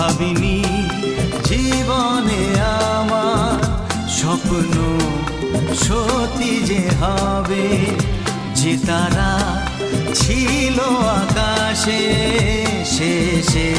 ভাবিনি জীবনে আমার স্বপ্ন সত্যি যে হবে, যে তারা ছিল আকাশে শেষে